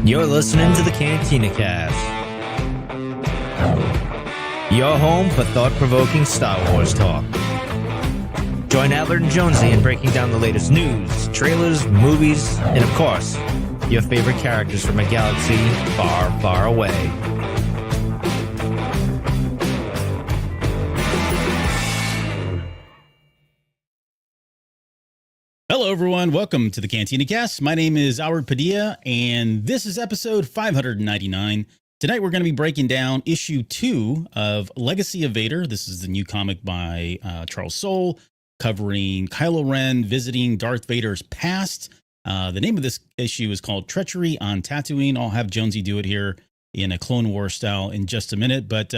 You're listening to the Cantina Cast, your home for thought-provoking Star Wars talk. Join Albert and Jonesy in breaking down the latest news, trailers, movies, and of course, your favorite characters from a galaxy far, far away. Hello, everyone. Welcome to the Cantina Cast. My name is Albert Padilla, and this is episode 599. Tonight, we're going to be breaking down issue 2 of Legacy of Vader. This is the new comic by Charles Soule, covering Kylo Ren visiting Darth Vader's past. The name of this issue is called Treachery on Tatooine. I'll have Jonesy do it here in a Clone Wars style in just a minute, but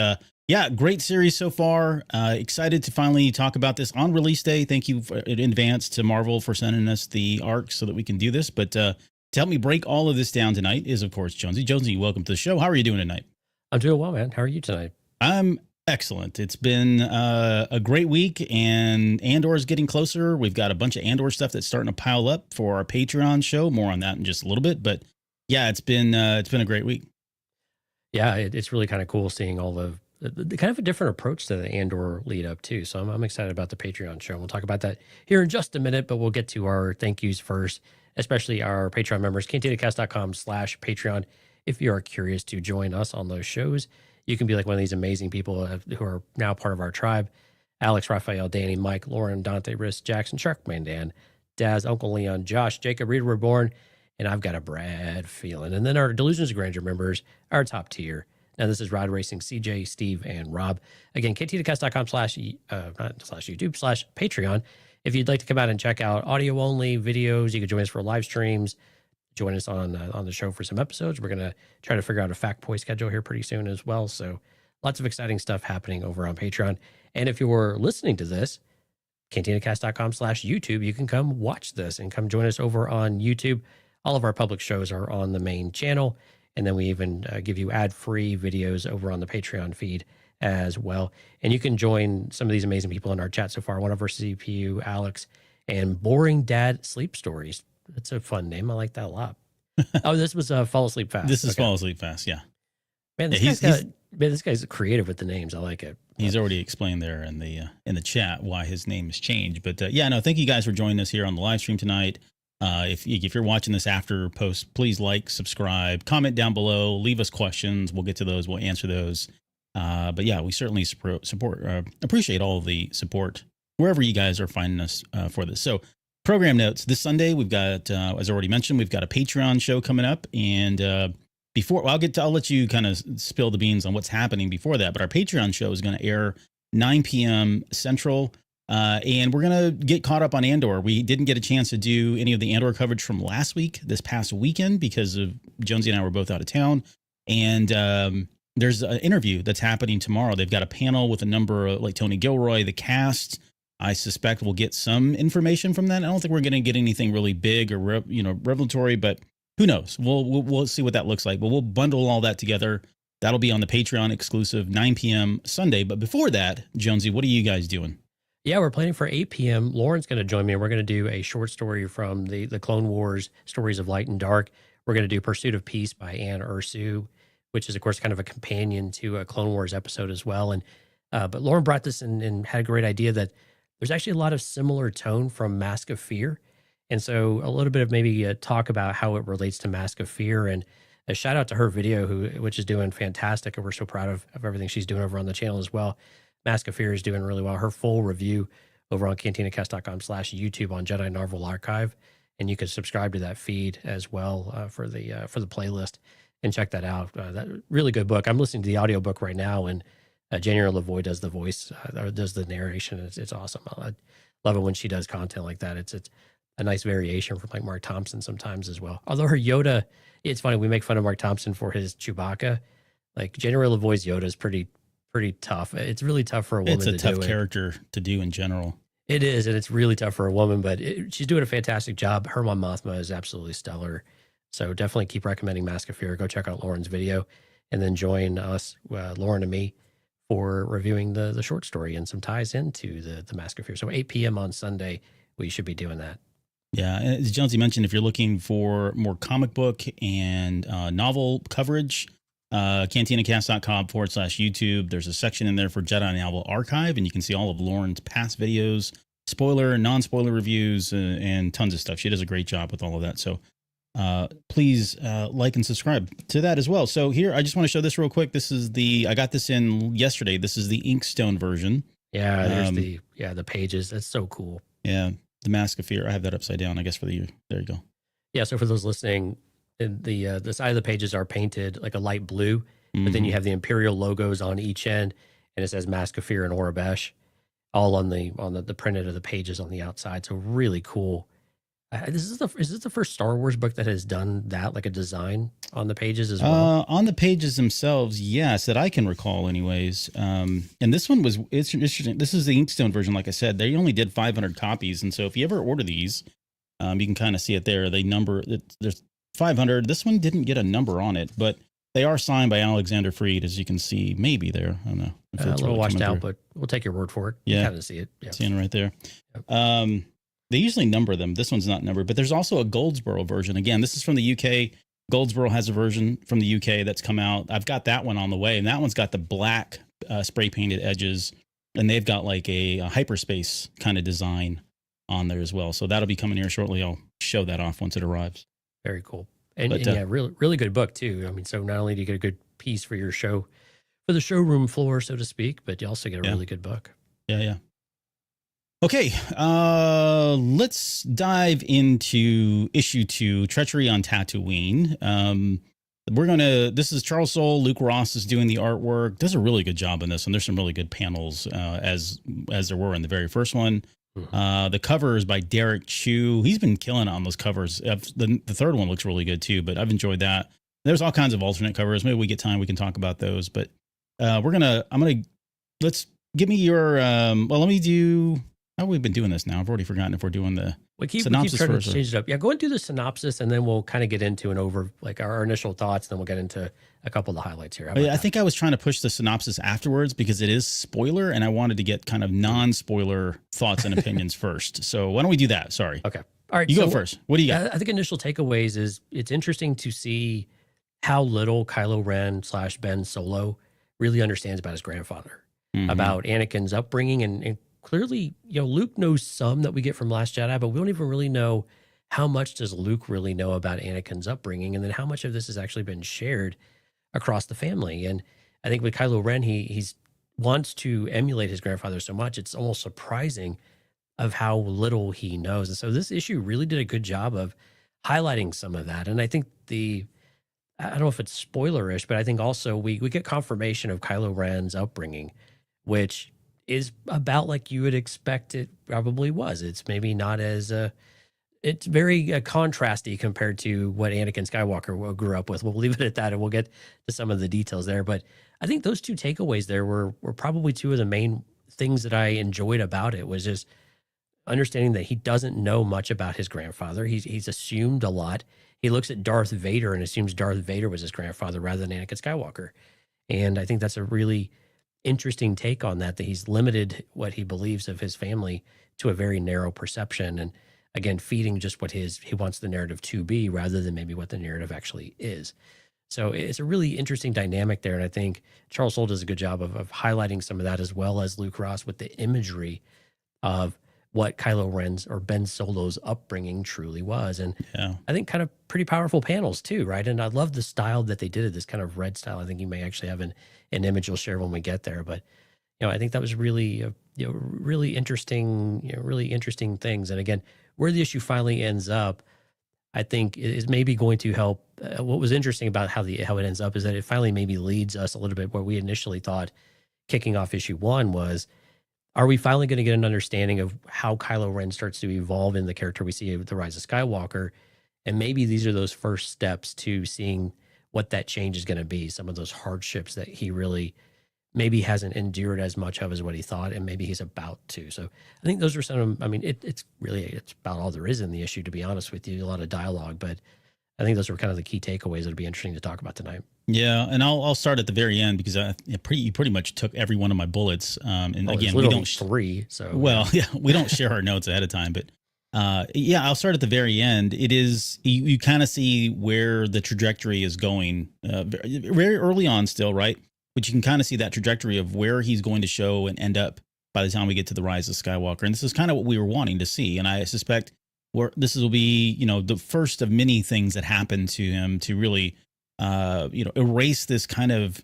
yeah, great series so far. Excited to finally talk about this on release day. Thank you in advance to Marvel for sending us the arc so that we can do this. But to help me break all of this down tonight is, of course, Jonesy. Jonesy, welcome to the show. How are you doing tonight? I'm doing well, man. How are you tonight? I'm excellent. It's been a great week, and Andor is getting closer. We've got a bunch of Andor stuff that's starting to pile up for our Patreon show. More on that in just a little bit. But yeah, it's been a great week. Yeah, it's really kind of cool seeing all the kind of a different approach to the Andor lead up too. So I'm excited about the Patreon show. We'll talk about that here in just a minute, but we'll get to our thank yous first, especially our Patreon members, cantinacast.com/Patreon. If you are curious to join us on those shows, you can be like one of these amazing people who are now part of our tribe. Alex, Raphael, Danny, Mike, Lauren, Dante, Riss, Jackson, Sharkman, Dan, Daz, Uncle Leon, Josh, Jacob, Reader Reborn, and I've got a Brad feeling. And then our Delusions of Grandeur members, our top tier. Now, this is Rod Racing, CJ, Steve, and Rob. Again, cantinacast.com/YouTube/Patreon. If you'd like to come out and check out audio-only videos, you can join us for live streams, join us on the show for some episodes. We're going to try to figure out a Fact Boy schedule here pretty soon as well. So lots of exciting stuff happening over on Patreon. And if you're listening to this, cantinacast.com/YouTube, you can come watch this and come join us over on YouTube. All of our public shows are on the main channel. And then we even give you ad-free videos over on the Patreon feed as well. And you can join some of these amazing people in our chat so far. One of our CPU, Alex, and Boring Dad Sleep Stories. That's a fun name. I like that a lot. Oh, this was Fall Asleep Fast. This is Fall Asleep Fast, yeah. Man, this guy's creative with the names. I like it. He's already explained there in the chat why his name has changed. But yeah, no, thank you guys for joining us here on the live stream tonight. If you're watching this after post, please like, subscribe, comment down below, leave us questions. We'll get to those. We'll answer those. But yeah, we certainly appreciate all of the support wherever you guys are finding us for this. So program notes this Sunday, we've got, as already mentioned, we've got a Patreon show coming up. And I'll let you kind of spill the beans on what's happening before that. But our Patreon show is going to air 9 p.m. Central. And we're going to get caught up on Andor. We didn't get a chance to do any of the Andor coverage from this past weekend, because of Jonesy and I were both out of town. And there's an interview that's happening tomorrow. They've got a panel with a number of, like, Tony Gilroy, the cast. I suspect we'll get some information from that. I don't think we're going to get anything really big or revelatory, but who knows? We'll see what that looks like. But we'll bundle all that together. That'll be on the Patreon exclusive 9 p.m. Sunday. But before that, Jonesy, what are you guys doing? Yeah, we're planning for 8 p.m. Lauren's going to join me. We're going to do a short story from the Clone Wars, Stories of Light and Dark. We're going to do Pursuit of Peace by Anne Ursu, which is, of course, kind of a companion to a Clone Wars episode as well. And but Lauren brought this and had a great idea that there's actually a lot of similar tone from Mask of Fear. And so a little bit of maybe talk about how it relates to Mask of Fear. And a shout out to her video, which is doing fantastic. And we're so proud of everything she's doing over on the channel as well. Mask of Fear is doing really well. Her full review over on cantinacast.com/YouTube on Jedi Marvel Archive. And you can subscribe to that feed as well for the playlist and check that out. That really good book. I'm listening to the audiobook right now, and January LaVoy does the voice, or does the narration. It's awesome. I love it when she does content like that. It's a nice variation from like Mark Thompson sometimes as well. Although her Yoda, it's funny, we make fun of Mark Thompson for his Chewbacca. Like January LaVoy's Yoda is pretty tough. It's really tough for a woman to do. It's a tough character to do in general. It is, and it's really tough for a woman, but she's doing a fantastic job. Her Mon Mothma is absolutely stellar. So definitely keep recommending Mask of Fear. Go check out Lauren's video, and then join us, Lauren and me, for reviewing the short story and some ties into the Mask of Fear. So 8 p.m. on Sunday, we should be doing that. Yeah, and as Jonesy mentioned, if you're looking for more comic book and novel coverage, cantinacast.com/YouTube. There's a section in there for Jedi Novel Archive, and you can see all of Lauren's past videos, spoiler and non-spoiler reviews, and tons of stuff. She does a great job with all of that. So please like and subscribe to that as well. So here, I just want to show this real quick. This is I got this in yesterday. This is the Inkstone version. Yeah, there's the pages. That's so cool. Yeah, the Mask of Fear. I have that upside down, I guess, for the year. There you go. Yeah, so for those listening, the side of the pages are painted like a light blue, but then you have the Imperial logos on each end, and it says Mask of Fear and Orabesh, all on the printed of the pages on the outside. So really cool. Is this the first Star Wars book that has done that, like a design on the pages as well? On the pages themselves, yes, that I can recall, anyways. And this one it's interesting. This is the Inkstone version, like I said. They only did 500 copies, and so if you ever order these, you can kind of see it there. They number there's 500. This one didn't get a number on it, but they are signed by Alexander Freed, as you can see. Maybe there, I don't know. If it's a little washed out, but we'll take your word for it. Yeah, you kind of see it. Yeah, seeing it right there. Yep. They usually number them. This one's not numbered, but there's also a Goldsboro version. Again, this is from the UK. Goldsboro has a version from the UK that's come out. I've got that one on the way, and that one's got the black spray painted edges, and they've got like a hyperspace kind of design on there as well. So that'll be coming here shortly. I'll show that off once it arrives. Very cool. And yeah, really good book too. I mean, so not only do you get a good piece for your show, for the showroom floor, so to speak, but you also get a really good book. Yeah. Okay, let's dive into issue 2, Treachery on Tatooine. This is Charles Soule. Luke Ross is doing the artwork. Does a really good job in this, and there's some really good panels as there were in the very first one. The cover is by Derek Chu. He's been killing it on those covers. The third one looks really good too, but I've enjoyed that. There's all kinds of alternate covers. Maybe we get time, we can talk about those. But let's give me your. Let me do. How have we been doing this now? I've already forgotten if we're doing the synopsis we keep trying first. To change it up. Yeah, go and do the synopsis, and then we'll kind of get into our initial thoughts, and then we'll get into a couple of the highlights here. I think I was trying to push the synopsis afterwards because it is spoiler, and I wanted to get kind of non-spoiler thoughts and opinions first. So why don't we do that? Sorry. Okay. All right. You go first. What do you got? I think initial takeaways is it's interesting to see how little Kylo Ren / Ben Solo really understands about his grandfather, about Anakin's upbringing, and clearly, Luke knows some that we get from Last Jedi, but we don't even really know how much does Luke really know about Anakin's upbringing, and then how much of this has actually been shared across the family. And I think with Kylo Ren, he's wants to emulate his grandfather so much, it's almost surprising of how little he knows. And so this issue really did a good job of highlighting some of that. And I think I don't know if it's spoilerish, but I think also we get confirmation of Kylo Ren's upbringing, which is about like you would expect it probably was. It's maybe not as it's very contrasty compared to what Anakin Skywalker grew up with. We'll leave it at that, and we'll get to some of the details there. But I think those two takeaways there were probably two of the main things that I enjoyed about it, was just understanding that he doesn't know much about his grandfather. He's assumed a lot. He looks at Darth Vader and assumes Darth Vader was his grandfather rather than Anakin Skywalker. And I think that's a really interesting take on that he's limited what he believes of his family to a very narrow perception, and again feeding just what he wants the narrative to be rather than maybe what the narrative actually is. So it's a really interesting dynamic there, and I think Charles Soule does a good job of highlighting some of that, as well as Luke Ross with the imagery of what Kylo Ren's or Ben Solo's upbringing truly was. And I think kind of pretty powerful panels too, right? And I love the style that they did it, this kind of red style. I think you may actually have an image you'll share when we get there. But, I think that was really, really interesting things. And again, where the issue finally ends up, I think is maybe going to help. What was interesting about how it ends up is that it finally maybe leads us a little bit where we initially thought kicking off issue 1 was, are we finally going to get an understanding of how Kylo Ren starts to evolve in the character we see with The Rise of Skywalker? And maybe these are those first steps to seeing what that change is going to be, some of those hardships that he really maybe hasn't endured as much of as what he thought, and maybe he's about to. So I think those are some, it's about all there is in the issue, to be honest with you, a lot of dialogue, but I think those were kind of the key takeaways that'll be interesting to talk about tonight. Yeah, and I'll start at the very end because you pretty much took every one of my bullets. And again, we don't 3. So we don't share our notes ahead of time, but Yeah, I'll start at the very end. It is you kind of see where the trajectory is going very, very early on still, right? But you can kind of see that trajectory of where he's going to show and end up by the time we get to the Rise of Skywalker. And this is kind of what we were wanting to see. And I suspect this will be, the first of many things that happen to him to really, erase this kind of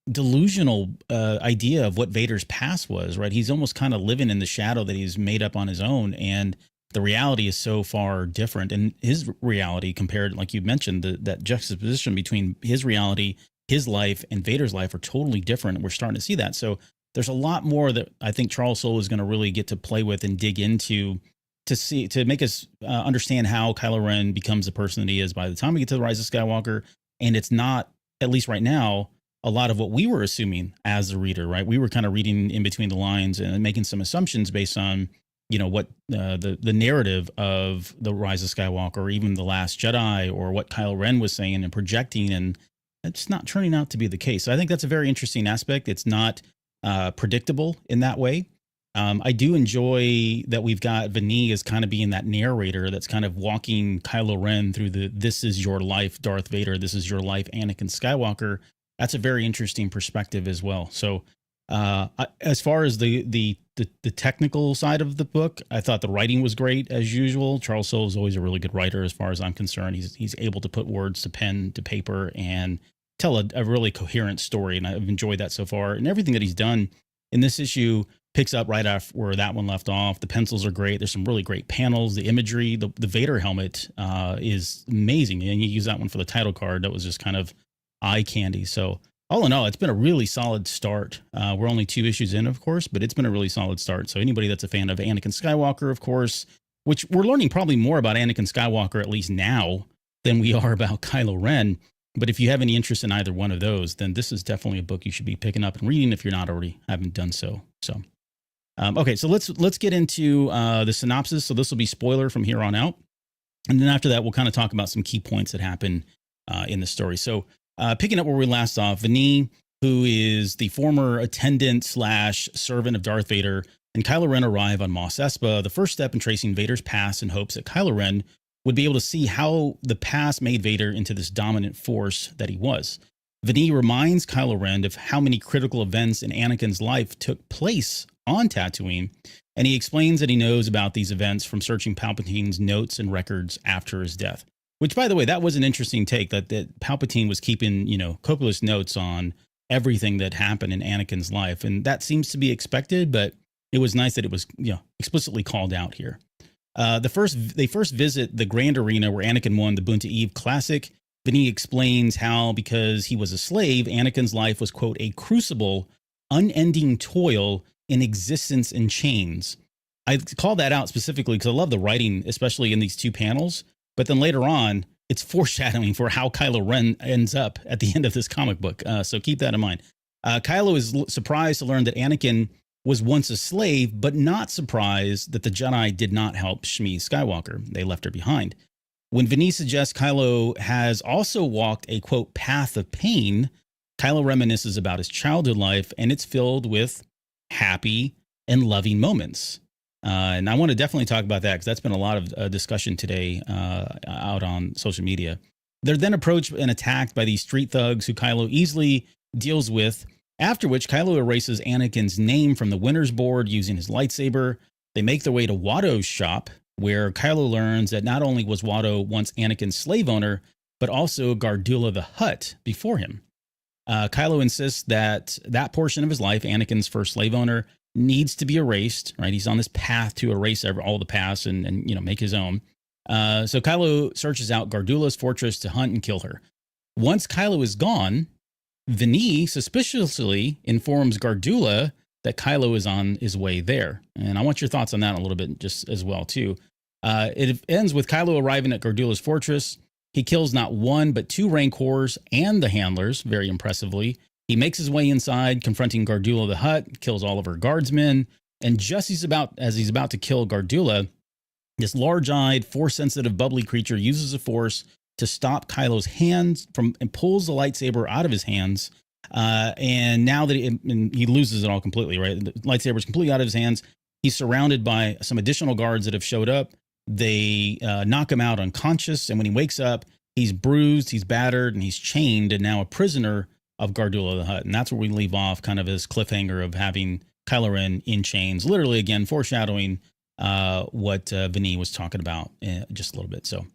delusional idea of what Vader's past was, right? He's almost kind of living in the shadow that he's made up on his own. And the reality is so far different. And his reality compared, like you mentioned, that juxtaposition between his reality, his life, and Vader's life are totally different. And we're starting to see that. So there's a lot more that I think Charles Soule is going to really get to play with and dig into to make us understand how Kylo Ren becomes the person that he is by the time we get to the Rise of Skywalker. And it's not, at least right now, a lot of what we were assuming as a reader, right? We were kind of reading in between the lines and making some assumptions based on, what the narrative of the Rise of Skywalker, or even the Last Jedi, or what Kylo Ren was saying and projecting, and it's not turning out to be the case. So I think that's a very interesting aspect. It's not predictable in that way. I do enjoy that we've got Vinny as kind of being that narrator that's kind of walking Kylo Ren through this is your life, Darth Vader. This is your life, Anakin Skywalker. That's a very interesting perspective as well. So as far as the technical side of the book, I thought the writing was great as usual. Charles Soule is always a really good writer as far as I'm concerned. He's able to put words to pen to paper and tell a really coherent story. And I've enjoyed that so far. And everything that he's done in this issue picks up right after where that one left off. The pencils are great. There's some really great panels. The imagery, the Vader helmet is amazing. And you use that one for the title card. That was just kind of eye candy. So all in all, it's been a really solid start. We're only 2 issues in, of course, but it's been a really solid start. So anybody that's a fan of Anakin Skywalker, of course, which we're learning probably more about Anakin Skywalker, at least now, than we are about Kylo Ren. But if you have any interest in either one of those, then this is definitely a book you should be picking up and reading if you're not already haven't done so. So, okay, so let's get into the synopsis. So this will be spoiler from here on out, and then after that, we'll kind of talk about some key points that happen in the story. So, picking up where we last off, Vinny, who is the former attendant / servant of Darth Vader, and Kylo Ren arrive on Mos Espa, the first step in tracing Vader's past in hopes that Kylo Ren would be able to see how the past made Vader into this dominant force that he was. Vinny reminds Kylo Ren of how many critical events in Anakin's life took place on Tatooine, and he explains that he knows about these events from searching Palpatine's notes and records after his death. Which, by the way, that was an interesting take, that Palpatine was keeping, copious notes on everything that happened in Anakin's life. And that seems to be expected, but it was nice that it was, explicitly called out here. They first visit the Grand Arena where Anakin won the Bunta Eve Classic. Vinny explains how, because he was a slave, Anakin's life was, quote, a crucible, unending toil in existence in chains. I call that out specifically because I love the writing, especially in these 2 panels. But then later on, it's foreshadowing for how Kylo Ren ends up at the end of this comic book. So keep that in mind. Kylo is surprised to learn that Anakin was once a slave, but not surprised that the Jedi did not help Shmi Skywalker. They left her behind. When Vinny suggests Kylo has also walked a, quote, path of pain, Kylo reminisces about his childhood life, and it's filled with happy and loving moments. And I want to definitely talk about that because that's been a lot of discussion today out on social media. They're then approached and attacked by these street thugs who Kylo easily deals with, after which Kylo erases Anakin's name from the winner's board using his lightsaber. They make their way to Watto's shop, where Kylo learns that not only was Watto once Anakin's slave owner, but also Gardula the Hutt before him. Kylo insists that that portion of his life, Anakin's first slave owner, needs to be erased, right? He's on this path to erase all the past and make his own. So Kylo searches out Gardula's fortress to hunt and kill her. Once Kylo is gone, Vinny suspiciously informs Gardula that Kylo is on his way there. And I want your thoughts on that a little bit just as well, too. It ends with Kylo arriving at Gardula's fortress. He kills not 1, but 2 Rancors and the handlers, very impressively. He makes his way inside, confronting Gardula the Hutt, kills all of her guardsmen. And just as he's about to kill Gardula, this large-eyed, force-sensitive, bubbly creature uses the force to stop Kylo's hands and pulls the lightsaber out of his hands. And now that he loses it all completely, right? The lightsaber is completely out of his hands. He's surrounded by some additional guards that have showed up. They knock him out unconscious, and when he wakes up, he's bruised, he's battered, and he's chained, and now a prisoner of Gardula the Hutt. And that's where we leave off, kind of this cliffhanger of having Kylo Ren in chains, literally again foreshadowing what Vinny was talking about just a little bit. So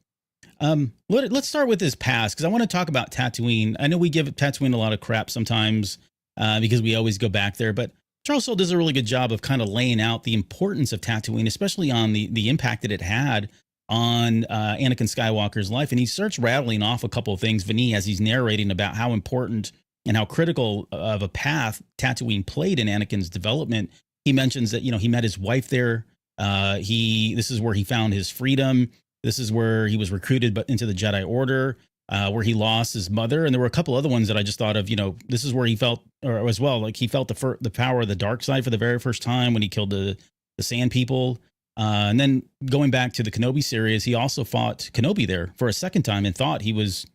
let's start with his past, because I want to talk about Tatooine. I know we give Tatooine a lot of crap sometimes because we always go back there, but Charles Soule does a really good job of kind of laying out the importance of Tatooine, especially on the impact that it had on Anakin Skywalker's life. And he starts rattling off a couple of things, Vinny, as he's narrating about how important and how critical of a path Tatooine played in Anakin's development. He mentions that, he met his wife there. This is where he found his freedom. This is where he was recruited into the Jedi Order, where he lost his mother. And there were a couple other ones that I just thought of, this is where he felt, or as well, like he felt the power of the dark side for the very first time when he killed the Sand People. And then going back to the Kenobi series, he also fought Kenobi there for a second time and thought he was,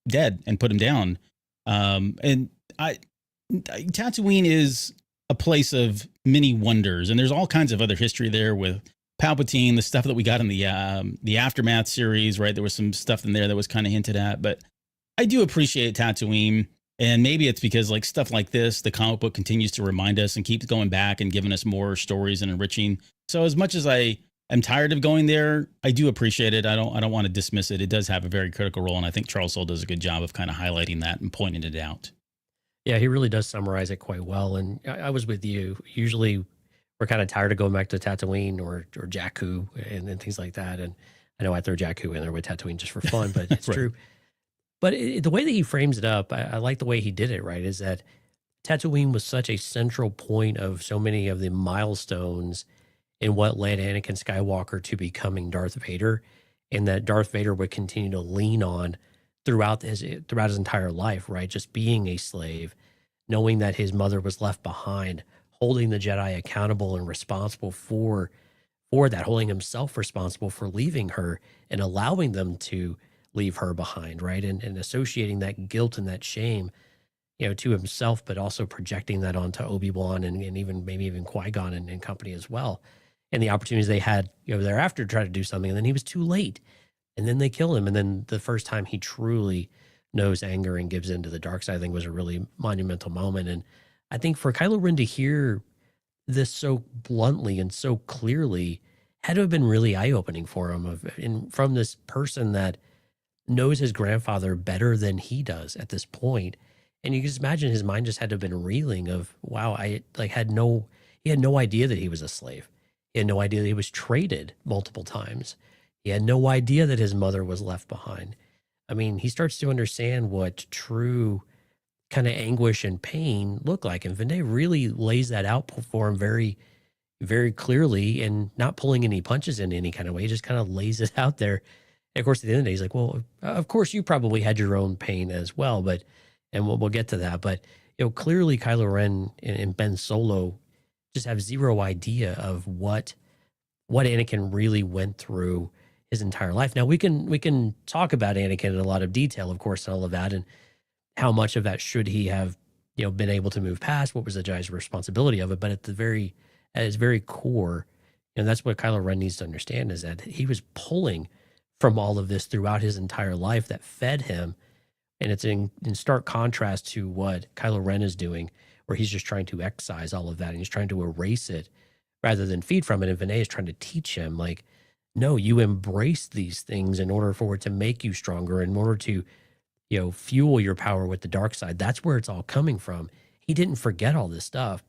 dead, and put him down. Tatooine is a place of many wonders, and there's all kinds of other history there with Palpatine, the stuff that we got in the Aftermath series, right? There was some stuff in there that was kind of hinted at, but I do appreciate Tatooine, and maybe it's because like stuff like this, the comic book continues to remind us and keeps going back and giving us more stories and enriching. So as much as I am tired of going there, I do appreciate it. I don't want to dismiss it. It does have a very critical role, and I think Charles Soule does a good job of kind of highlighting that and pointing it out. Yeah, he really does summarize it quite well. And I was with you. Usually we're kind of tired of going back to Tatooine or Jakku and things like that. And I know I throw Jakku in there with Tatooine just for fun, but it's Right. true. But the way that he frames it up, I like the way he did it, right? Is that Tatooine was such a central point of so many of the milestones in what led Anakin Skywalker to becoming Darth Vader, and that Darth Vader would continue to lean on throughout his entire life, right? Just being a slave, knowing that his mother was left behind, holding the Jedi accountable and responsible for that, holding himself responsible for leaving her and allowing them to leave her behind, right? And associating that guilt and that shame, to himself, but also projecting that onto Obi-Wan and maybe even Qui-Gon and company as well. And the opportunities they had, thereafter to try to do something, and then he was too late. And then they kill him. And then the first time he truly knows anger and gives into the dark side, I think was a really monumental moment. And I think for Kylo Ren to hear this so bluntly and so clearly had to have been really eye-opening for him from this person that knows his grandfather better than he does at this point. And you can just imagine his mind just had to have been reeling of, wow, he had no idea that he was a slave. He had no idea that he was traded multiple times. He had no idea that his mother was left behind. I mean, he starts to understand what true kind of anguish and pain look like. And Vinay really lays that out for him very, very clearly, and not pulling any punches in any kind of way. He just kind of lays it out there. And of course, at the end of the day, he's like, well, of course you probably had your own pain as well, and we'll get to that. But, clearly Kylo Ren and Ben Solo just have zero idea of what Anakin really went through his entire life. Now we can talk about Anakin in a lot of detail, of course, and all of that, and how much of that should he have, been able to move past? What was the Jedi's responsibility of it? But at his very core, that's what Kylo Ren needs to understand, is that he was pulling from all of this throughout his entire life that fed him. And it's in stark contrast to what Kylo Ren is doing, where he's just trying to excise all of that and he's trying to erase it rather than feed from it. And Vinay is trying to teach him, like, no, you embrace these things in order for it to make you stronger, in order to, fuel your power with the dark side. That's where it's all coming from. He didn't forget all this stuff.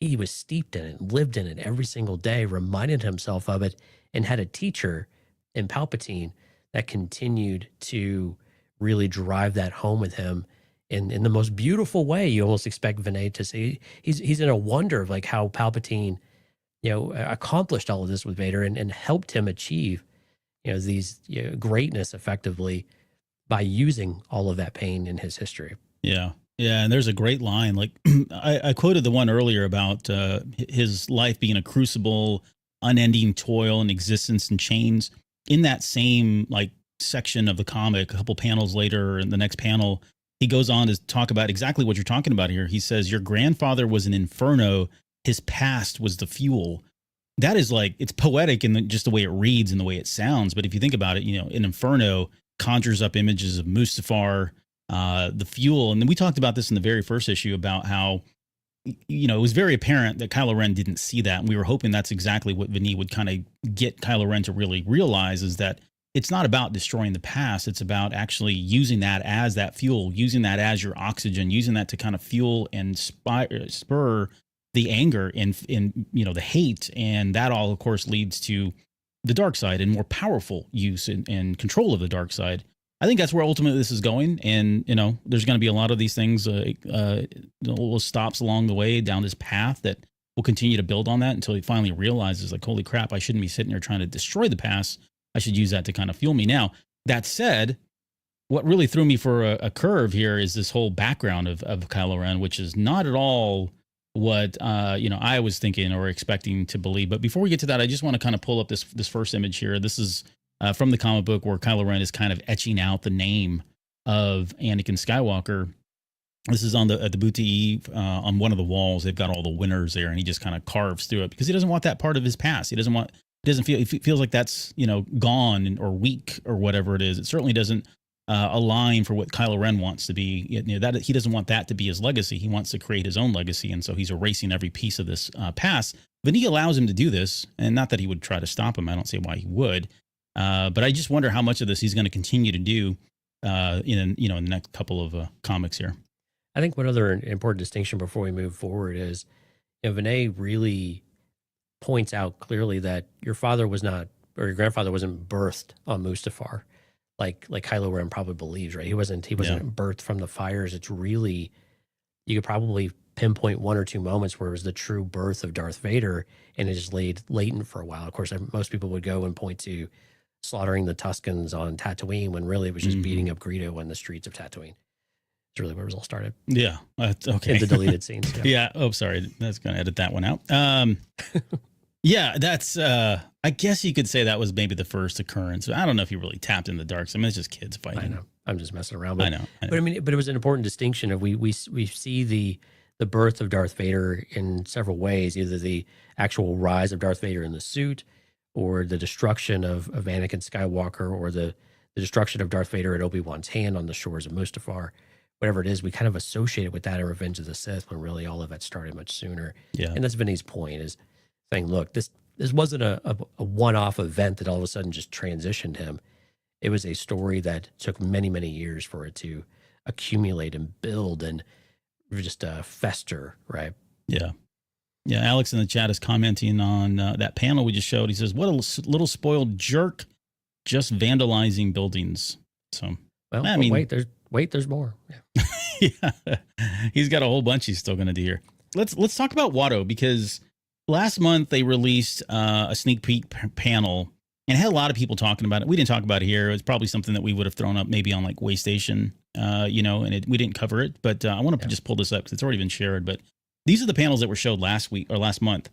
He was steeped in it, lived in it every single day, reminded himself of it, and had a teacher in Palpatine that continued to really drive that home with him in the most beautiful way. You almost expect Vinay to say he's in a wonder of like how Palpatine, accomplished all of this with Vader and helped him achieve, these greatness effectively by using all of that pain in his history. Yeah. Yeah. And there's a great line. Like I quoted the one earlier about his life being a crucible, unending toil and existence in chains. In that same section of the comic, a couple panels later, in the next panel, he goes on to talk about exactly what you're talking about here. He says, your grandfather was an inferno. His past was the fuel. that is like, it's poetic in just the way it reads and the way it sounds. But if you think about it, an Inferno conjures up images of Mustafar, the fuel. And then we talked about this in the very first issue about how, it was very apparent that Kylo Ren didn't see that. And we were hoping that's exactly what Vinny would kind of get Kylo Ren to really realize, is that it's not about destroying the past. It's about actually using that as that fuel, using that as your oxygen, using that to kind of fuel and spur the anger and the hate. And that all, of course, leads to the dark side and more powerful use and control of the dark side. I think that's where ultimately this is going. And, there's going to be a lot of these things, little stops along the way down this path that will continue to build on that until he finally realizes, like, holy crap, I shouldn't be sitting here trying to destroy the past. I should use that to kind of fuel me. Now, that said, what really threw me for a curve here is this whole background of Kylo Ren, which is not at all what I was thinking or expecting to believe. But before we get to that, I just want to kind of pull up this first image here. This is from the comic book where Kylo Ren is kind of etching out the name of Anakin Skywalker. This is on the boutique on one of the walls. They've got all the winners there, and he just kind of carves through it because he doesn't want that part of his past. He feels like that's gone or weak or whatever it is. It certainly doesn't align for what Kylo Ren wants to be. That he doesn't want that to be his legacy. He wants to create his own legacy, and so he's erasing every piece of this past. But he allows him to do this, and not that he would try to stop him. I don't see why he would. But I just wonder how much of this he's going to continue to do in the next couple of comics here. I think one other important distinction before we move forward is, Vinay really points out clearly that your father was not, or your grandfather wasn't birthed on Mustafar, like Kylo Ren probably believes, right? He wasn't birthed from the fires. It's really, you could probably pinpoint one or two moments where it was the true birth of Darth Vader, and it just laid latent for a while. Of course, most people would go and point to slaughtering the Tuscans on Tatooine, when really it was just beating up Greedo in the streets of Tatooine. It's really where it was all started. Yeah. Okay. In the deleted scenes. Yeah. Oh, sorry. That's going to edit that one out. Yeah, that's, I guess you could say that was maybe the first occurrence. I don't know if he really tapped in the dark side. I mean, it's just kids fighting. I know. I'm just messing around. But, I know. But it was an important distinction of we see the birth of Darth Vader in several ways, either the actual rise of Darth Vader in the suit, or the destruction of Anakin Skywalker, or the destruction of Darth Vader at Obi-Wan's hand on the shores of Mustafar. Whatever it is, we kind of associate it with that in Revenge of the Sith, when really all of that started much sooner. Yeah. And that's Vinny's point, is saying, look, this wasn't a one-off event that all of a sudden just transitioned him. It was a story that took many, many years for it to accumulate and build and just fester, right? Yeah. Yeah, Alex in the chat is commenting on that panel we just showed. He says, what a little spoiled jerk, just vandalizing buildings. So, well, I mean, there's more. Yeah. Yeah. He's got a whole bunch he's still going to do here. Let's talk about Watto, because last month they released a sneak peek panel, and it had a lot of people talking about it. We didn't talk about it here. It was probably something that we would have thrown up maybe on like Waystation, and we didn't cover it. But I want to just pull this up because it's already been shared. But these are the panels that were showed last week or last month.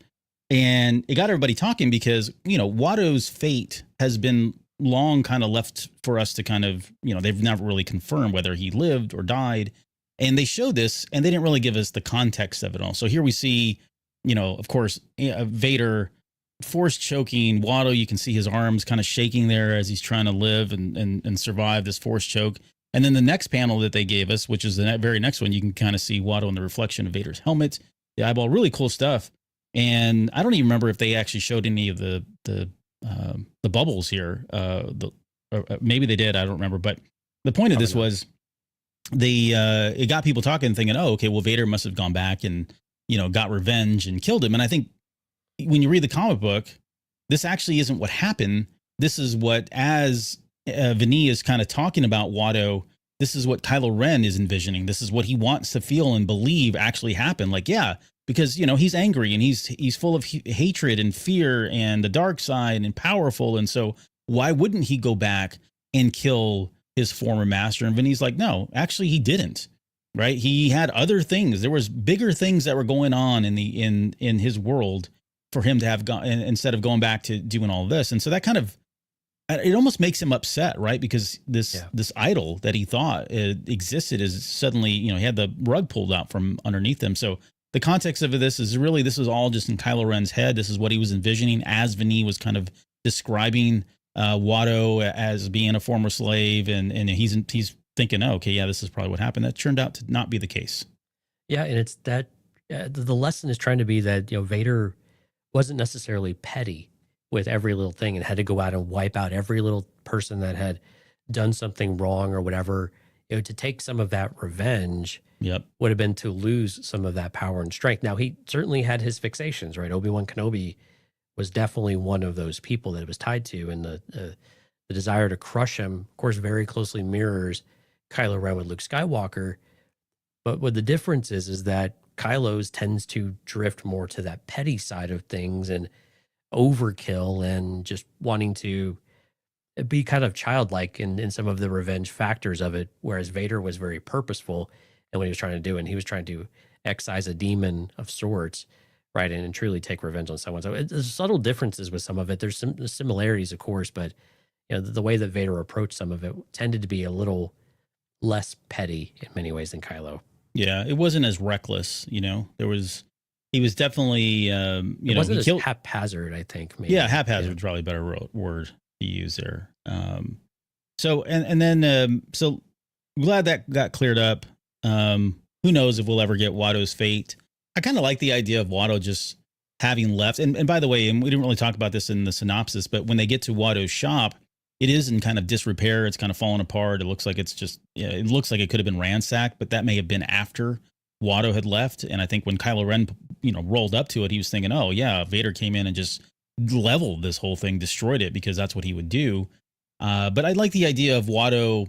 And it got everybody talking because, Watto's fate has been long kind of left for us to kind of, they've never really confirmed whether he lived or died. And they showed this, and they didn't really give us the context of it all. So here we see, of course, Vader force choking Watto. You can see his arms kind of shaking there as he's trying to live and survive this force choke. And then the next panel that they gave us, which is the very next one, you can kind of see Watto in the reflection of Vader's helmet, the eyeball, really cool stuff. And I don't even remember if they actually showed any of the bubbles here. Maybe they did. I don't remember. But the point of this was it got people talking, thinking, oh, okay, well, Vader must have gone back and, got revenge and killed him. And I think when you read the comic book, this actually isn't what happened. This is what, as Vinny is kind of talking about Watto, this is what Kylo Ren is envisioning. This is what he wants to feel and believe actually happened. Like, yeah, because, he's angry and he's full of hatred and fear and the dark side and powerful. And so why wouldn't he go back and kill his former master? And Vinny's like, no, actually he didn't. Right. He had other things. There was bigger things that were going on in his world for him to have gone instead of going back to doing all this. And so that kind of, it almost makes him upset, right? Because this idol that he thought existed is suddenly, he had the rug pulled out from underneath him. So the context of this is really, this is all just in Kylo Ren's head. This is what he was envisioning as Vinny was kind of describing Watto as being a former slave, and he's thinking, oh, okay, yeah, this is probably what happened. That turned out to not be the case. Yeah, and it's that the lesson is trying to be that, you know, Vader wasn't necessarily petty with every little thing and had to go out and wipe out every little person that had done something wrong or whatever. You know, to take some of that revenge would have been to lose some of that power and strength. Now, he certainly had his fixations, right? Obi-Wan Kenobi was definitely one of those people that it was tied to, and the desire to crush him, of course, very closely mirrors Kylo Ren with Luke Skywalker. But what the difference is that Kylo's tends to drift more to that petty side of things and overkill and just wanting to be kind of childlike in some of the revenge factors of it, whereas Vader was very purposeful in what he was trying to do, and he was trying to excise a demon of sorts, right, and truly take revenge on someone. So there's subtle differences with some of it. There's some similarities, of course, but you know, the way that Vader approached some of it tended to be a little less petty in many ways than Kylo. Yeah, it wasn't as reckless, you know. He was definitely, It wasn't as haphazard, I think. Maybe. Yeah, haphazard is probably a better word to use there. So glad that got cleared up. Who knows if we'll ever get Watto's fate. I kind of like the idea of Watto just having left. And by the way, and we didn't really talk about this in the synopsis, but when they get to Watto's shop, it is in kind of disrepair. It's kind of falling apart. It looks like it's just, it looks like it could have been ransacked, but that may have been after Watto had left. And I think when Kylo Ren, rolled up to it, he was thinking, oh yeah, Vader came in and just leveled this whole thing, destroyed it, because that's what he would do. But I like the idea of Watto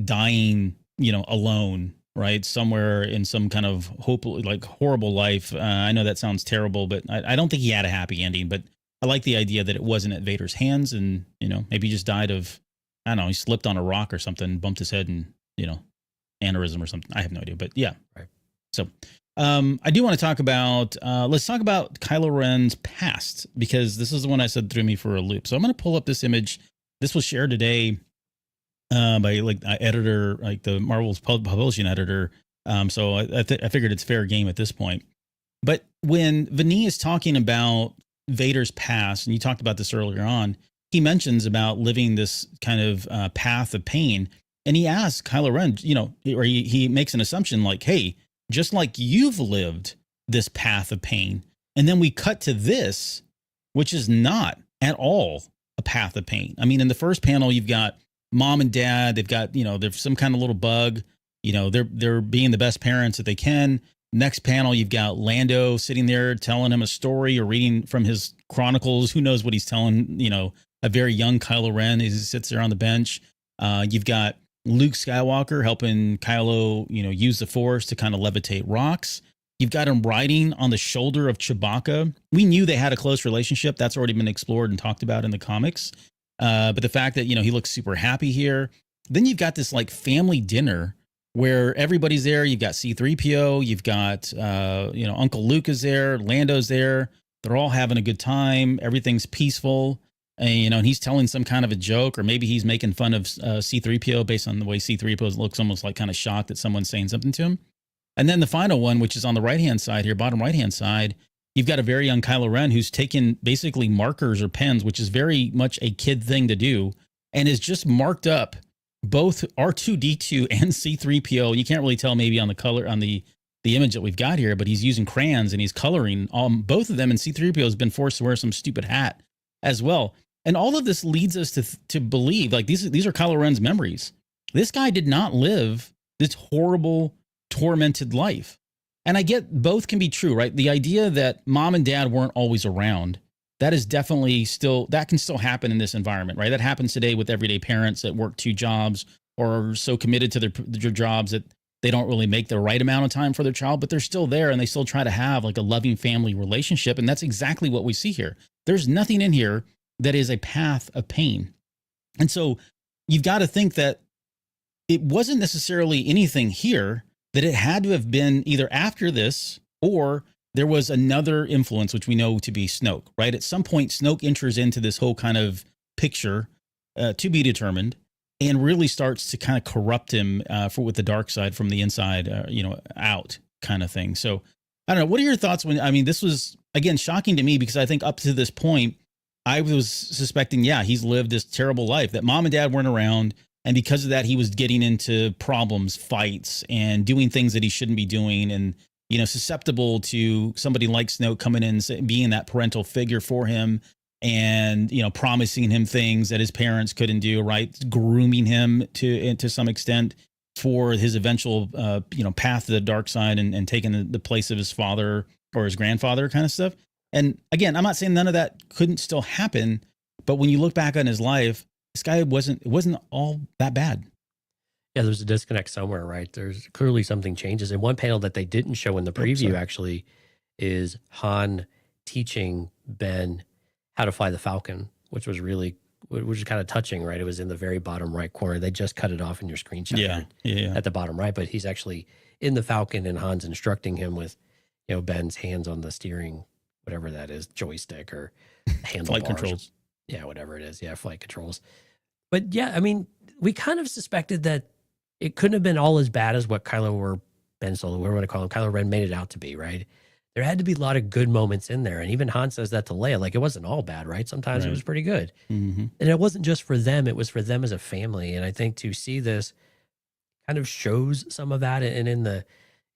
dying, alone, right? Somewhere in some kind of horrible life. I know that sounds terrible, but I don't think he had a happy ending, but I like the idea that it wasn't at Vader's hands, and, maybe he just died of, I don't know, he slipped on a rock or something, bumped his head and, aneurysm or something. I have no idea, but yeah. Right. So, I do want to talk about, let's talk about Kylo Ren's past, because this is the one I said threw me for a loop. So I'm going to pull up this image. This was shared today by editor, like the Marvel's publishing editor. So I figured it's fair game at this point. But when Vinny is talking about Vader's past, and you talked about this earlier on, he mentions about living this kind of path of pain. And he asks Kylo Ren, or he makes an assumption like, hey, just like you've lived this path of pain. And then we cut to this, which is not at all a path of pain. I mean, in the first panel, you've got mom and dad. They've got, there's some kind of little bug. They're being the best parents that they can. Next panel, you've got Lando sitting there telling him a story or reading from his chronicles. Who knows what he's telling, a very young Kylo Ren as he sits there on the bench. You've got Luke Skywalker helping Kylo, use the Force to kind of levitate rocks. You've got him riding on the shoulder of Chewbacca. We knew they had a close relationship. That's already been explored and talked about in the comics. But the fact that, he looks super happy here. Then you've got this like family dinner where everybody's there. You've got C-3PO, you've got, Uncle Luke is there, Lando's there. They're all having a good time. Everything's peaceful. And, and he's telling some kind of a joke, or maybe he's making fun of C-3PO based on the way C-3PO looks almost like kind of shocked that someone's saying something to him. And then the final one, which is on the right-hand side here, bottom right-hand side, you've got a very young Kylo Ren who's taken basically markers or pens, which is very much a kid thing to do, and is just marked up both R2-D2 and C-3PO. You can't really tell maybe on the color, on the image that we've got here, but he's using crayons and he's coloring both of them, and C-3PO has been forced to wear some stupid hat as well. And all of this leads us to believe, like, these are Kylo Ren's memories. This guy did not live this horrible, tormented life. And I get both can be true, right? The idea that mom and dad weren't always around, that is definitely that can still happen in this environment, right? That happens today with everyday parents that work 2 jobs or are so committed to their jobs that they don't really make the right amount of time for their child, but they're still there and they still try to have like a loving family relationship. And that's exactly what we see here. There's nothing in here that is a path of pain. And so you've got to think that it wasn't necessarily anything here, that it had to have been either after this or there was another influence, which we know to be Snoke, right? At some point, Snoke enters into this whole kind of picture to be determined and really starts to kind of corrupt him with the dark side from the inside, out kind of thing. So I don't know. What are your thoughts when, I mean, this was, again, shocking to me because I think up to this point, I was suspecting, yeah, he's lived this terrible life, that mom and dad weren't around. And because of that, he was getting into problems, fights, and doing things that he shouldn't be doing. And, you know, susceptible to somebody like Snoke coming in and being that parental figure for him and, you know, promising him things that his parents couldn't do, right? Grooming him to some extent for his eventual, you know, path to the dark side and taking the place of his father or his grandfather kind of stuff. And again, I'm not saying none of that couldn't still happen, but when you look back on his life, this guy it wasn't all that bad. Yeah, there's a disconnect somewhere, right? There's clearly something changes. And one panel that they didn't show in the preview actually is Han teaching Ben how to fly the Falcon, which was kind of touching, right? It was in the very bottom right corner. They just cut it off in your screenshot at the bottom right, but he's actually in the Falcon and Han's instructing him with, you know, Ben's hands on the steering, whatever that is, joystick or handlebars. Flight controls. Yeah, whatever it is. Yeah, flight controls. But yeah, I mean, we kind of suspected that it couldn't have been all as bad as what Kylo or Ben Solo, whatever we want to call him, Kylo Ren made it out to be, right? There had to be a lot of good moments in there. And even Han says that to Leia, like it wasn't all bad, right? Sometimes it was pretty good. Mm-hmm. And it wasn't just for them, it was for them as a family. And I think to see this kind of shows some of that. And in the,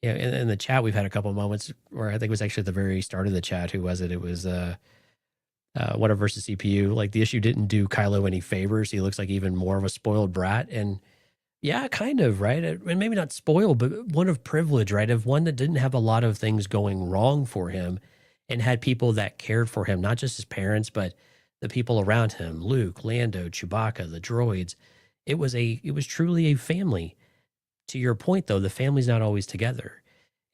you know, in the chat, we've had a couple of moments where I think it was actually at the very start of the chat. Who was it? It was Whatever versus CPU. Like the issue didn't do Kylo any favors. He looks like even more of a spoiled brat. And yeah, kind of, right? And maybe not spoiled, but one of privilege, right? Of one that didn't have a lot of things going wrong for him and had people that cared for him, not just his parents, but the people around him, Luke, Lando, Chewbacca, the droids. It was truly a family. To your point, though, the family's not always together.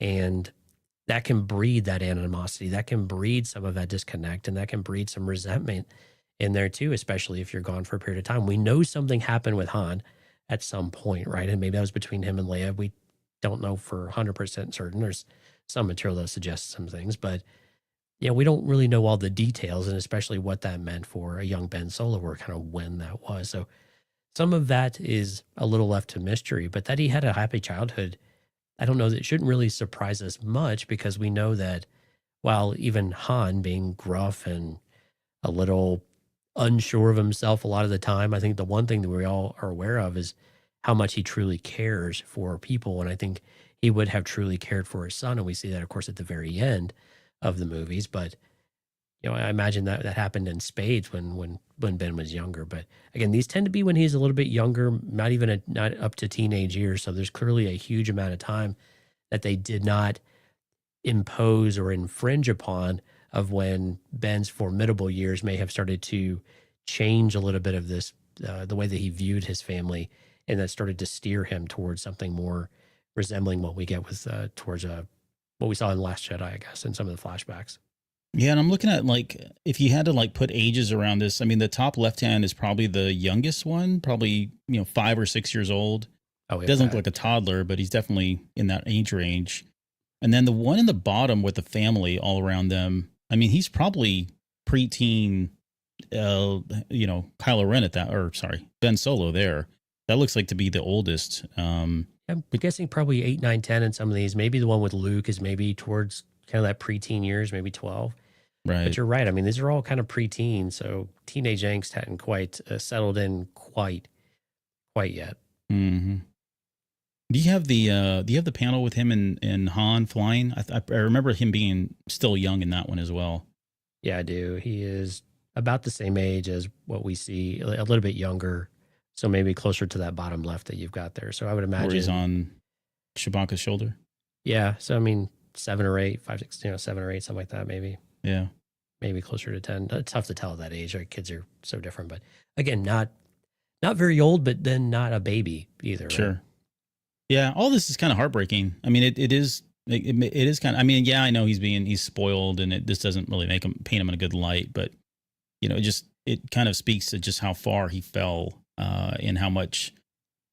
And that can breed that animosity. That can breed some of that disconnect, and that can breed some resentment in there too, especially if you're gone for a period of time. We know something happened with Han at some point, right? And maybe that was between him and Leia. We don't know for 100% certain. There's some material that suggests some things, but yeah, we don't really know all the details, and especially what that meant for a young Ben Solo, or kind of when that was. So some of that is a little left to mystery, but that he had a happy childhood, I don't know, that shouldn't really surprise us much, because we know that while even Han being gruff and a little unsure of himself a lot of the time, I think the one thing that we all are aware of is how much he truly cares for people. And I think he would have truly cared for his son. And we see that, of course, at the very end of the movies. But, you know, I imagine that happened in spades when Ben was younger. But again, these tend to be when he's a little bit younger, not up to teenage years. So there's clearly a huge amount of time that they did not impose or infringe upon, of when Ben's formidable years may have started to change a little bit of this, the way that he viewed his family, and that started to steer him towards something more resembling what we get with towards what we saw in Last Jedi, I guess, in some of the flashbacks. Yeah, and I'm looking at, like, if you had to like put ages around this, I mean, the top left hand is probably the youngest one, probably, you know, 5 or 6 years old. Oh, yeah, doesn't look like a toddler, but he's definitely in that age range. And then the one in the bottom with the family all around them, I mean, he's probably preteen, you know, Kylo Ren at that, or sorry, Ben Solo there. That looks like to be the oldest. I'm guessing probably 8, 9, 10 in some of these. Maybe the one with Luke is maybe towards kind of that preteen years, maybe 12. Right. But you're right. I mean, these are all kind of preteen, so teenage angst hadn't quite settled in quite yet. Mm-hmm. Do you have the panel with him and Han flying? I remember him being still young in that one as well. Yeah, I do. He is about the same age as what we see, a little bit younger. So maybe closer to that bottom left that you've got there. So I would imagine. Where he's on Chewbacca's shoulder. Yeah. So, I mean, 7 or 8, 5, 6, 7 or 8, something like that, maybe. Yeah. Maybe closer to 10. It's tough to tell at that age, right? Kids are so different. But again, not very old, but then not a baby either. Sure. Right? Yeah. All this is kind of heartbreaking. I mean, it is kind of, I mean, yeah, I know he's spoiled, and this doesn't really paint him in a good light, but, you know, it kind of speaks to just how far he fell, and how much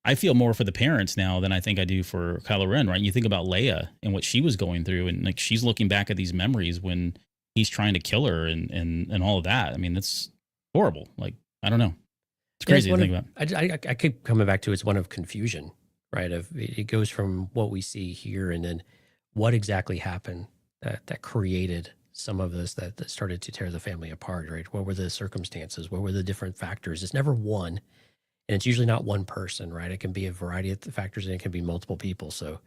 I feel more for the parents now than I think I do for Kylo Ren, right? You think about Leia and what she was going through, and like she's looking back at these memories when he's trying to kill her and all of that. I mean, it's horrible. Like, I don't know. It's crazy to think about. I keep coming back to it's one of confusion, right? It goes from what we see here, and then what exactly happened that created some of this that started to tear the family apart, right? What were the circumstances? What were the different factors? It's never one, and it's usually not one person, right? It can be a variety of factors, and it can be multiple people. So,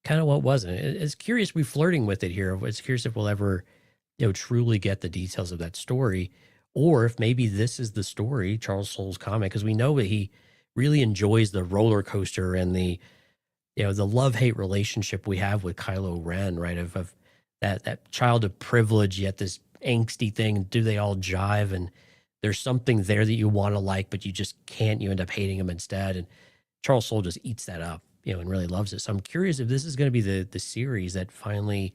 kind of what was it? It's curious. We're flirting with it here. It's curious if we'll ever, truly get the details of that story, or if maybe this is the story, Charles Soule's comic, because we know that he really enjoys the roller coaster and the the love-hate relationship we have with Kylo Ren, right? Of that child of privilege, yet this angsty thing. Do they all jive? And there's something there that you want to like, but you just can't. You end up hating him instead. And Charles Soule just eats that up, and really loves it. So I'm curious if this is going to be the series that finally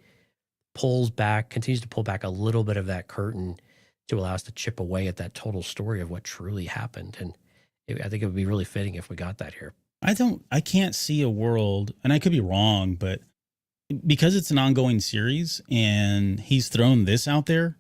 continues to pull back a little bit of that curtain to allow us to chip away at that total story of what truly happened. And I think it would be really fitting if we got that here. I can't see a world, and I could be wrong, but because it's an ongoing series and he's thrown this out there,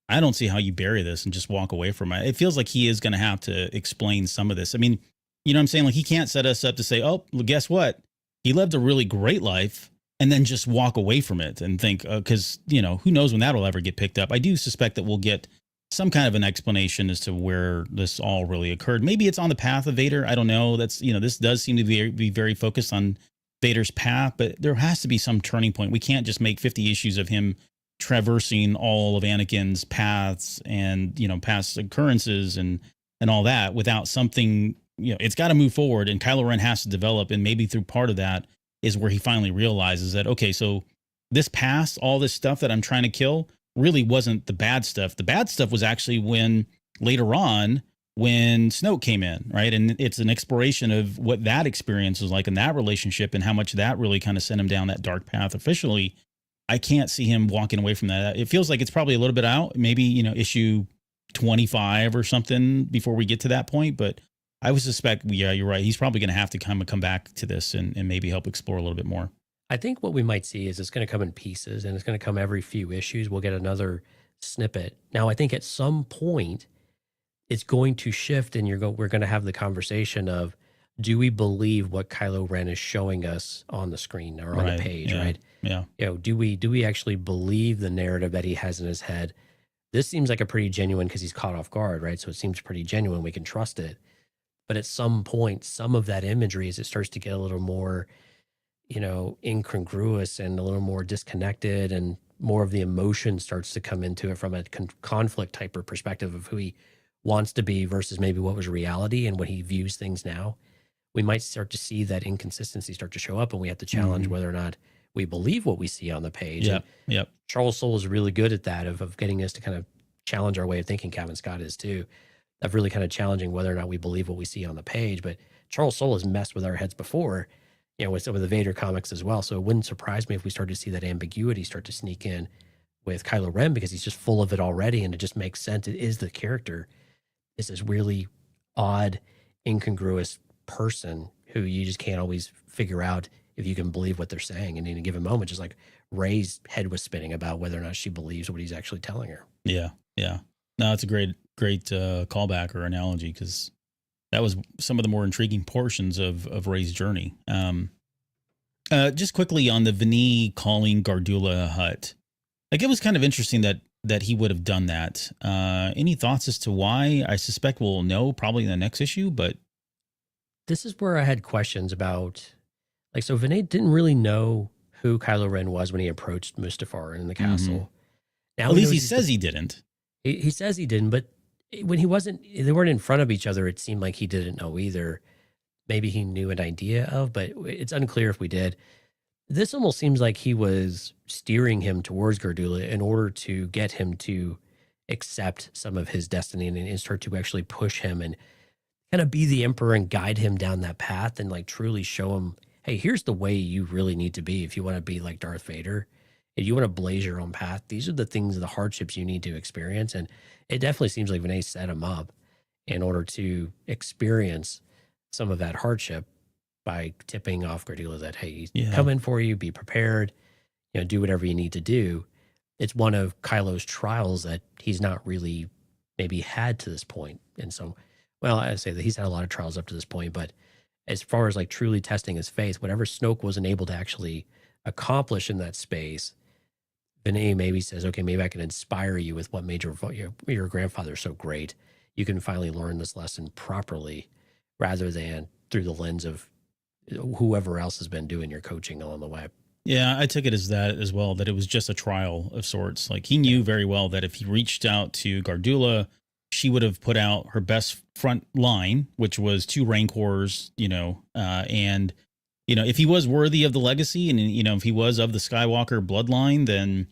I don't see how you bury this and just walk away from it. It feels like he is going to have to explain some of this. I mean, you know what I'm saying? Like, he can't set us up to say, oh, well, guess what? He lived a really great life and then just walk away from it and think, because, who knows when that'll ever get picked up. I do suspect that we'll get some kind of an explanation as to where this all really occurred. Maybe it's on the path of Vader. I don't know. That's, this does seem to be very focused on Vader's path, but there has to be some turning point. We can't just make 50 issues of him traversing all of Anakin's paths and, past occurrences and all that without something, it's got to move forward, and Kylo Ren has to develop. And maybe through part of that is where he finally realizes that, okay, so this past, all this stuff that I'm trying to kill really wasn't the bad stuff. The bad stuff was actually when later on, when Snoke came in, right? And it's an exploration of what that experience was like in that relationship and how much that really kind of sent him down that dark path officially. I can't see him walking away from that. It feels like it's probably a little bit out, maybe, issue 25 or something before we get to that point. But I would suspect, yeah, you're right. He's probably going to have to come back to this and maybe help explore a little bit more. I think what we might see is it's going to come in pieces, and it's going to come every few issues. We'll get another snippet. Now, I think at some point it's going to shift, and we're going to have the conversation of, do we believe what Kylo Ren is showing us on the screen or on the page, right? Yeah. Do we actually believe the narrative that he has in his head? This seems like a pretty genuine, because he's caught off guard, right? So it seems pretty genuine. We can trust it. But at some point, some of that imagery, as it starts to get a little more, incongruous and a little more disconnected, and more of the emotion starts to come into it from a conflict type of perspective of who he wants to be versus maybe what was reality and what he views things now, we might start to see that inconsistency start to show up, and we have to challenge whether or not we believe what we see on the page. Yep. Charles Soule is really good at that, of getting us to kind of challenge our way of thinking. Kevin Scott is too, of really kind of challenging whether or not we believe what we see on the page. But Charles Soule has messed with our heads before, with some of the Vader comics as well. So it wouldn't surprise me if we started to see that ambiguity start to sneak in with Kylo Ren, because he's just full of it already, and it just makes sense. It is the character. It's this really odd, incongruous person who you just can't always figure out if you can believe what they're saying. And in a given moment, just like Rey's head was spinning about whether or not she believes what he's actually telling her. Yeah. No, it's a great callback or analogy, because that was some of the more intriguing portions of Rey's journey. Just quickly on the Vinny calling Gardulla a hut. Like, it was kind of interesting that he would have done that. Any thoughts as to why? I suspect we'll know probably in the next issue, but this is where I had questions about, so Vinny didn't really know who Kylo Ren was when he approached Mustafar in the castle. Now, at least he says he didn't. He says he didn't, but when they weren't in front of each other, it seemed like he didn't know either. Maybe he knew an idea of, but it's unclear if we did. This almost seems like he was steering him towards Gardulla in order to get him to accept some of his destiny and start to actually push him and kind of be the emperor and guide him down that path, and truly show him, hey, here's the way you really need to be if you want to be like Darth Vader. If you want to blaze your own path, these are the things, the hardships you need to experience. And it definitely seems like Vinay set him up in order to experience some of that hardship by tipping off Gardulla that, hey, he's coming for you, be prepared, do whatever you need to do. It's one of Kylo's trials that he's not really maybe had to this point. And so, well, I say that he's had a lot of trials up to this point, but as far as truly testing his faith, whatever Snoke wasn't able to actually accomplish in that space, Benet maybe says, okay, maybe I can inspire you with what made your grandfather so great. You can finally learn this lesson properly rather than through the lens of whoever else has been doing your coaching along the way. Yeah, I took it as that as well, that it was just a trial of sorts. Like he knew very well that if he reached out to Gardula, she would have put out her best front line, which was 2 Rancors, and, if he was worthy of the legacy and, if he was of the Skywalker bloodline, then,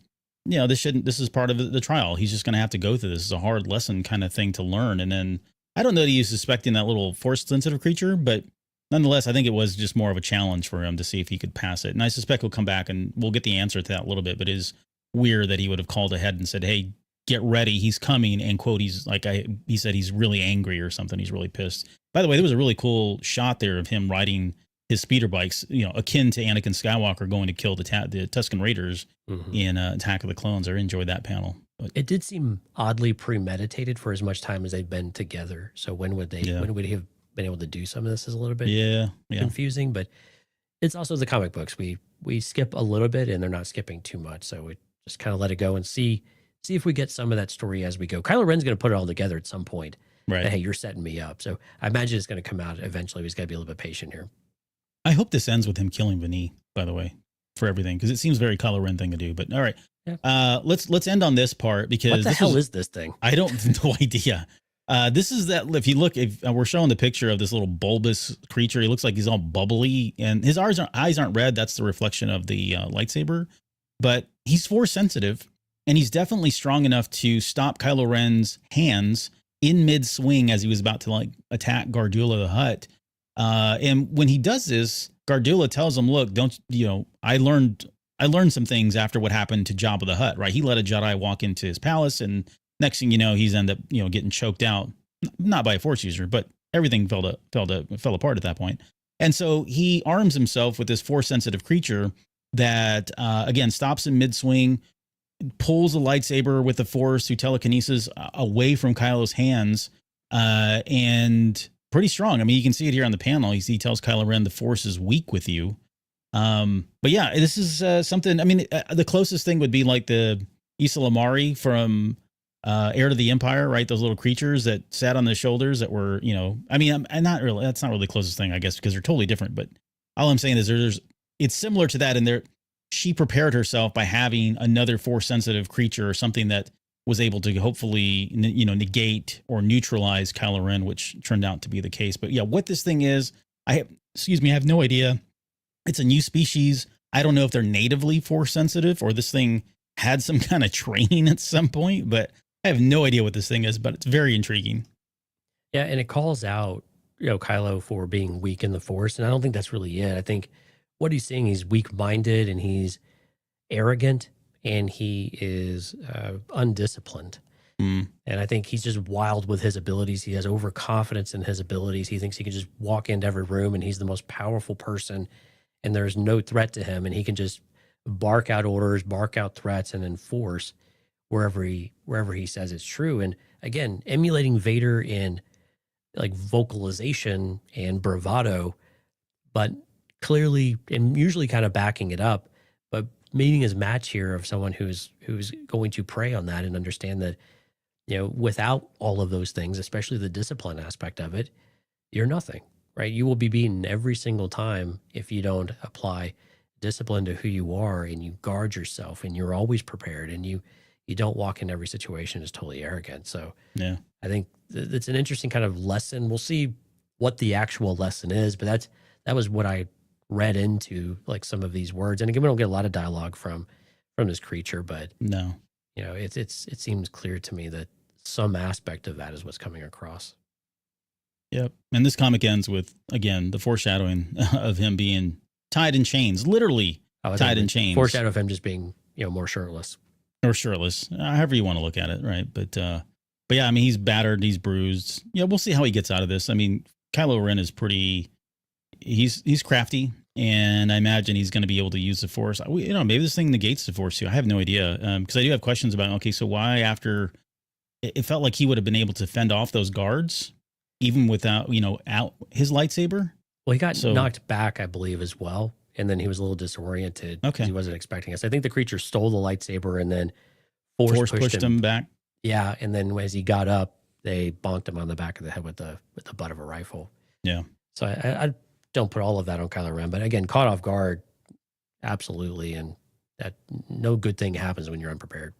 this is part of the trial. He's just going to have to go through this. It's a hard lesson kind of thing to learn. And then I don't know that he was suspecting that little force sensitive creature, but nonetheless, I think it was just more of a challenge for him to see if he could pass it. And I suspect he'll come back and we'll get the answer to that a little bit, but it is weird that he would have called ahead and said, hey, get ready. He's coming. And quote, he said he's really angry or something. He's really pissed. By the way, there was a really cool shot there of him riding his speeder bikes, akin to Anakin Skywalker going to kill the Tusken Raiders in Attack of the Clones. I enjoyed that panel. But it did seem oddly premeditated for as much time as they've been together. So when would he have been able to do some of this? Is a little bit confusing, but it's also the comic books. We skip a little bit and they're not skipping too much. So we just kind of let it go and see if we get some of that story as we go. Kylo Ren's going to put it all together at some point. Right. That, hey, you're setting me up. So I imagine it's going to come out eventually. He's got to be a little bit patient here. I hope this ends with him killing Benet, by the way, for everything, because it seems very Kylo Ren thing to do. But all right, let's end on this part because what the hell is this thing? I don't no idea. This is that if we're showing the picture of this little bulbous creature, he looks like he's all bubbly and his eyes aren't red. That's the reflection of the lightsaber, but he's force sensitive and he's definitely strong enough to stop Kylo Ren's hands in mid swing as he was about to attack Gardula the Hutt. And when he does this, Gardula tells him, look, I learned some things after what happened to Jabba the Hutt, right? He let a Jedi walk into his palace and next thing you know, he's ended up, getting choked out, not by a force user, but everything fell apart at that point. And so he arms himself with this force sensitive creature that, again, stops in mid swing, pulls a lightsaber with the force through telekinesis away from Kylo's hands, and pretty strong. I mean, you can see it here on the panel. He tells Kylo Ren the force is weak with you. But yeah, this is something. I mean, the closest thing would be like the Issa Lamari from Heir to the Empire, right? Those little creatures that sat on the shoulders that were, I mean, I'm not really. That's not really the closest thing, I guess, because they're totally different. But all I'm saying is it's similar to that, and she prepared herself by having another force sensitive creature or something that was able to hopefully, negate or neutralize Kylo Ren, which turned out to be the case. But yeah, what this thing is, I have no idea. It's a new species. I don't know if they're natively force sensitive or this thing had some kind of training at some point, but I have no idea what this thing is, but it's very intriguing. Yeah. And it calls out, Kylo for being weak in the force. And I don't think that's really it. I think what he's saying, he's weak-minded and he's arrogant and he is undisciplined. And I think he's just wild with his abilities. He has overconfidence in his abilities. He thinks he can just walk into every room and he's the most powerful person and there's no threat to him. And he can just bark out orders, bark out threats and enforce wherever he says it's true. And again, emulating Vader in like vocalization and bravado, but clearly and usually kind of backing it up, but meeting his match here of someone who's going to prey on that and understand that, without all of those things, especially the discipline aspect of it, you're nothing, right? You will be beaten every single time if you don't apply discipline to who you are and you guard yourself and you're always prepared and you don't walk in every situation as totally arrogant. So yeah, I think it's an interesting kind of lesson. We'll see what the actual lesson is, but that was what I read into like some of these words. And again, we don't get a lot of dialogue from this creature, but no, it seems clear to me that some aspect of that is what's coming across. Yep. And this comic ends with, again, the foreshadowing of him being tied in chains, literally tied in chains. Foreshadow of him just being, more shirtless. Or shirtless, however you want to look at it, right? But yeah, I mean, he's battered, he's bruised. Yeah, we'll see how he gets out of this. I mean, Kylo Ren is he's crafty, and I imagine he's going to be able to use the Force. Maybe this thing negates the Force too. I have no idea, because I do have questions about, okay, so why after it felt like he would have been able to fend off those guards even without, out his lightsaber? Well, he got knocked back, I believe, as well. and then he was a little disoriented because Okay. he wasn't expecting us. I think the creature stole the lightsaber and then force Pushed him back. Yeah, and then as he got up, they bonked him on the back of the head with the butt of a rifle. Yeah. So I don't put all of that on Kylo Ren, but again, caught off guard, absolutely, and that no good thing happens when you're unprepared.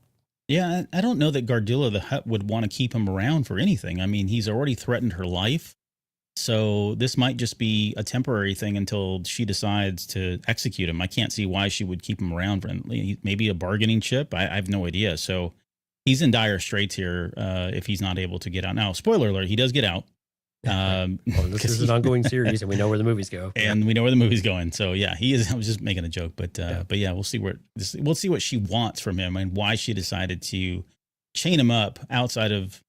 Yeah, I don't know that Gardilla the Hutt would want to keep him around for anything. I mean, he's already threatened her life. So this might just be a temporary thing until she decides to execute him. I can't see why she would keep him around for maybe a bargaining chip. I have no idea. So he's in dire straits here if he's not able to get out. Now, spoiler alert, he does get out. Well, this is an ongoing series, and we know where the movies go. And we know where the movie's going. So yeah, he is. I was just making a joke, but yeah, we'll see we'll see what she wants from him and why she decided to chain him up outside of,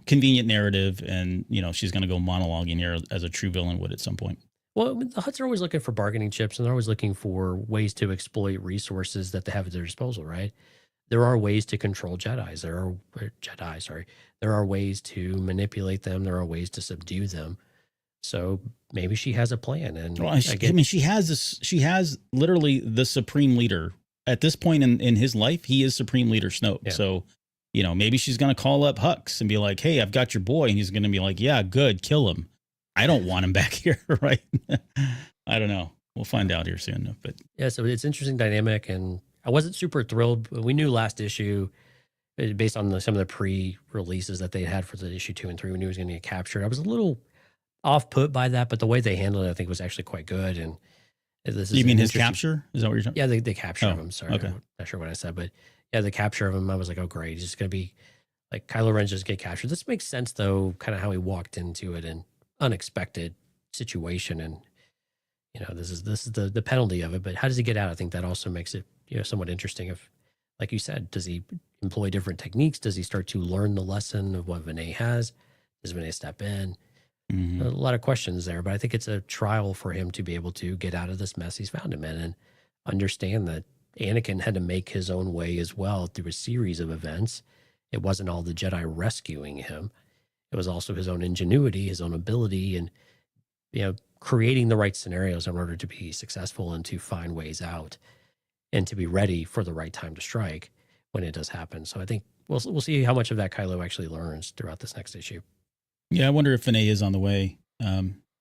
convenient narrative. And, she's going to go monologuing here as a true villain would at some point. Well, I mean, the Hutts are always looking for bargaining chips, and they're always looking for ways to exploit resources that they have at their disposal, right? There are ways to control Jedi. There are ways to manipulate them. There are ways to subdue them. So maybe she has a plan. And well, she has literally the supreme leader at this point in his life. He is supreme leader Snoke. Yeah. So, maybe she's going to call up Hux and be like, "Hey, I've got your boy." And he's going to be like, "Yeah, good. Kill him. I don't want him back here." Right. I don't know. We'll find out here soon. But yeah, so it's an interesting dynamic, and I wasn't super thrilled. We knew last issue, based on some of the pre-releases that they had for the issue 2 and 3, we knew he was going to get captured. I was a little off-put by that, but the way they handled it, I think, was actually quite good. And this is you mean his capture? Is that what you're talking? Yeah, they captured him. Sorry, okay. I'm not sure what I said, but yeah, the capture of him, I was like, oh, great. He's just going to be like Kylo Ren just get captured. This makes sense, though, kind of how he walked into it, an unexpected situation. And, this is the penalty of it. But how does he get out? I think that also makes it, somewhat interesting. If, like you said, does he employ different techniques? Does he start to learn the lesson of what Vinay has? Does Vinay step in? Mm-hmm. A lot of questions there, but I think it's a trial for him to be able to get out of this mess he's found him in and understand that Anakin had to make his own way as well through a series of events. It wasn't all the Jedi rescuing him. It was also his own ingenuity, his own ability, and, creating the right scenarios in order to be successful and to find ways out and to be ready for the right time to strike when it does happen. So I think we'll see how much of that Kylo actually learns throughout this next issue. Yeah, I wonder if Vinay is on the way.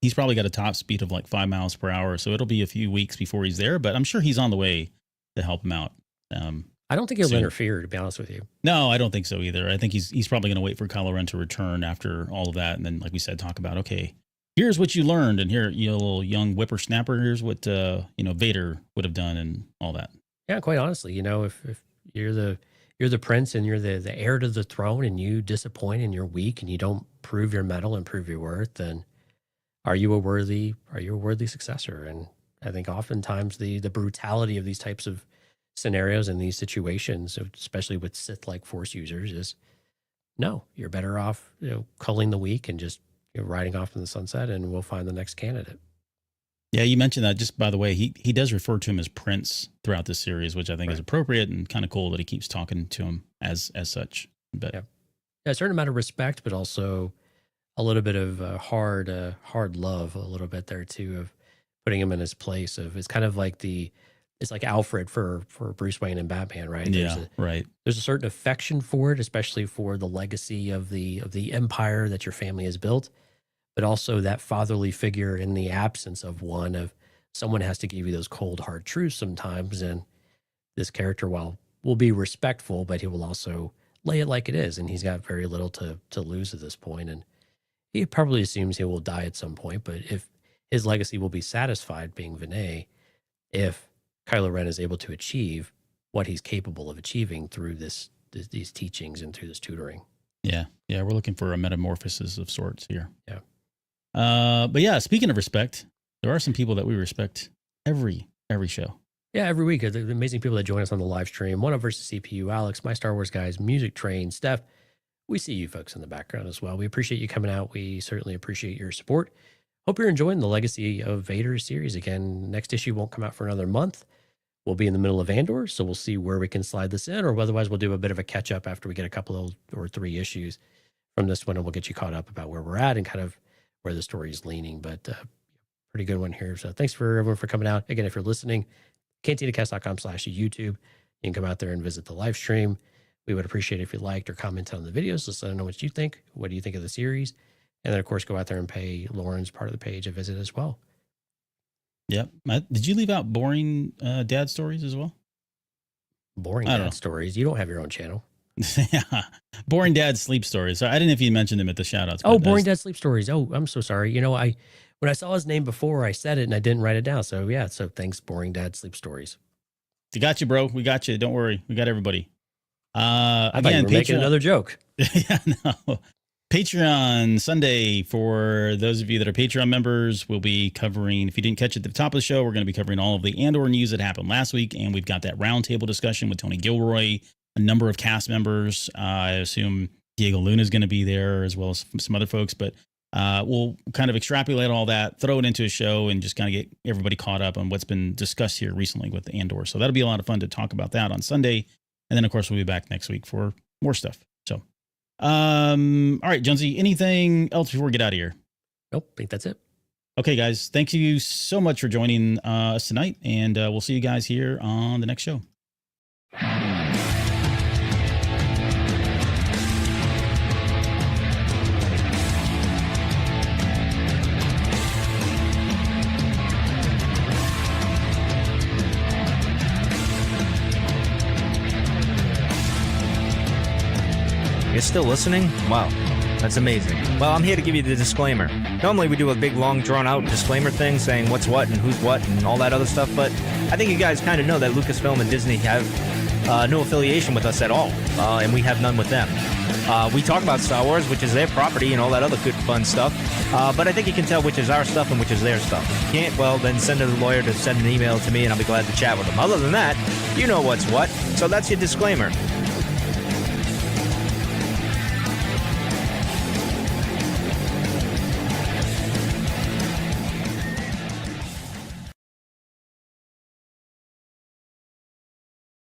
He's probably got a top speed of like 5 miles per hour, so it'll be a few weeks before he's there, but I'm sure he's on the way to help him out. I don't think he'll interfere, to be honest with you. No, I don't think so either. I think he's probably going to wait for Kylo Ren to return after all of that, and then, like we said, talk about, okay, here's what you learned, and here, little young whippersnapper, here's what Vader would have done, and all that. Yeah, quite honestly, if you're the prince and you're the heir to the throne, and you disappoint and you're weak and you don't prove your mettle and prove your worth, then are you a worthy successor? And I think oftentimes the brutality of these types of scenarios and these situations, especially with Sith-like Force users, is no, you're better off, culling the weak and just riding off in the sunset, and we'll find the next candidate. Yeah, you mentioned that. Just by the way, he does refer to him as Prince throughout this series, which I think is appropriate and kind of cool that he keeps talking to him as such. But yeah, a certain amount of respect, but also a little bit of hard love, a little bit there too, of putting him in his place. It's kind of like it's like Alfred for Bruce Wayne and Batman, right? Right. There's a certain affection for it, especially for the legacy of the empire that your family has built, but also that fatherly figure in the absence of one, of someone has to give you those cold, hard truths sometimes. And this character, while will be respectful, but he will also lay it like it is. And he's got very little to lose at this point. And he probably assumes he will die at some point, but if his legacy will be satisfied being Vinay, if Kylo Ren is able to achieve what he's capable of achieving through these teachings and through this tutoring. Yeah. We're looking for a metamorphosis of sorts here. Yeah. But yeah, speaking of respect, there are some people that we respect every show. Yeah, every week. The amazing people that join us on the live stream. One of versus CPU, Alex, my Star Wars guys, Music Train, Steph. We see you folks in the background as well. We appreciate you coming out. We certainly appreciate your support. Hope you're enjoying the Legacy of Vader series. Again, next issue won't come out for another month. We'll be in the middle of Andor, so we'll see where we can slide this in, or otherwise we'll do a bit of a catch-up after we get a couple or 3 issues from this one, and we'll get you caught up about where we're at and kind of where the story is leaning. But pretty good one here. So thanks for everyone for coming out. Again, if you're listening, cantinacast.com/YouTube. You can come out there and visit the live stream. We would appreciate it if you liked or commented on the videos. Let us know what you think. What do you think of the series? And then, of course, go out there and pay Lauren's part of the page a visit as well. Yep. Did you leave out boring dad stories as well? Boring dad stories. You don't have your own channel. Yeah. Boring dad sleep stories. So I didn't know if you mentioned them at the shout outs. Oh, boring dad sleep stories. Oh, I'm so sorry. You know, when I saw his name before, I said it and I didn't write it down. So yeah, so thanks, boring dad sleep stories. We got you, bro. We got you. Don't worry. We got everybody. I thought you were making another joke. Yeah, no. Patreon Sunday, for those of you that are Patreon members, we'll be covering, if you didn't catch it at the top of the show, we're going to be covering all of the Andor news that happened last week. And we've got that roundtable discussion with Tony Gilroy, a number of cast members. I assume Diego Luna is going to be there, as well as some other folks. But we'll kind of extrapolate all that, throw it into a show, and just kind of get everybody caught up on what's been discussed here recently with the Andor. So that'll be a lot of fun to talk about that on Sunday. And then, of course, we'll be back next week for more stuff. So, all right, Jonesy, anything else before we get out of here? Nope, I think that's it. Okay, guys, thank you so much for joining us tonight, and we'll see you guys here on the next show. You're still listening? Wow, that's amazing. Well, I'm here to give you the disclaimer. Normally we do a big, long, drawn-out disclaimer thing saying what's what and who's what and all that other stuff, but I think you guys kind of know that Lucasfilm and Disney have no affiliation with us at all, and we have none with them. We talk about Star Wars, which is their property, and all that other good, fun stuff, but I think you can tell which is our stuff and which is their stuff. If you can't, well, then send a lawyer to send an email to me, and I'll be glad to chat with them. Other than that, you know what's what, so that's your disclaimer.